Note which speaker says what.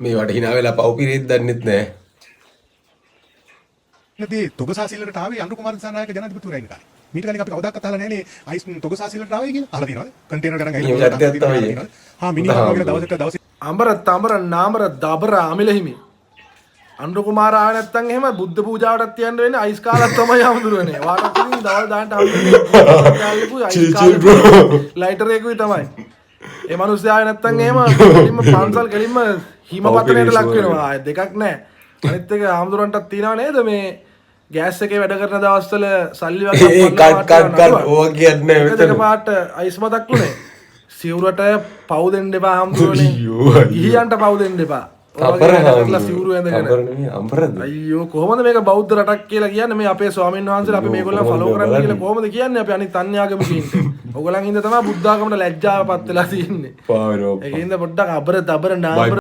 Speaker 1: මේවට hina වෙලා පව් පිරෙද්ද දන්නෙත් නැහැ.
Speaker 2: නැති තොගසාසිල්ලට ආවේ අනුර කුමාර දිසානායක ජනාධිපතිවරයා ඉන්න කාලේ. මීට කලින් අපි කවදාකවත් අහලා නැහැ නේ අයිස් තොගසාසිල්ලට ආවේ කියලා. අහලා තියෙනවද? කන්ටේනර් ගණන් ඇවිල්ලා හා මිනිහා වගේ දවසක දවසේ
Speaker 3: අඹර තමර නාමර දබර අමිලහිමි අනුර කුමාර ආව නැත්තම් එහෙම බුද්ධ පූජාවටත් තියන්න වෙන්නේ අයිස් කාලක් තමයි හමුදුරනේ. වාටත් ඉතින් දවල් දාන්න ලයිටර් එකකුයි තමයි. ඒ මිනිස්සයා ආවේ නැත්තම් එහෙම කෙලින්ම පන්සල් කෙලින්ම හිමපතනයට ලක් වෙනවා. ආයෙ දෙකක් නැහැ. අනිත් එක හමුදුරන්ටත් තියනවා නේද මේ ගෑස් එකේ වැඩ කරන දවස්වල සල්ලි වගේ
Speaker 1: කට් ඕවා කියන්නේ
Speaker 3: නැහැ. ඒක පාට අයිස් මතක් වුණේ. සිවුරට පව් දෙන්න එපා හම්බුනේ. ඊයන්ට පව් දෙන්න එපා. ඔයාලා සිවුරු ඇඳගෙන. අයියෝ කොහොමද මේක බෞද්ධ රටක් කියලා කියන්නේ මේ අපේ ස්වාමීන් වහන්සේලා අපි මේගොල්ලෝ ෆලෝ කරන්නේ කියලා කොහොමද කියන්නේ අපි අනිත් අන්‍යාගමිකයින්ට. ඔයගොල්ලන් හින්දා තමයි බුද්ධ ආගමට ලැජ්ජාවපත් වෙලා තියෙන්නේ. ඒකින්ද පොඩ්ඩක් අබර දබර නාබර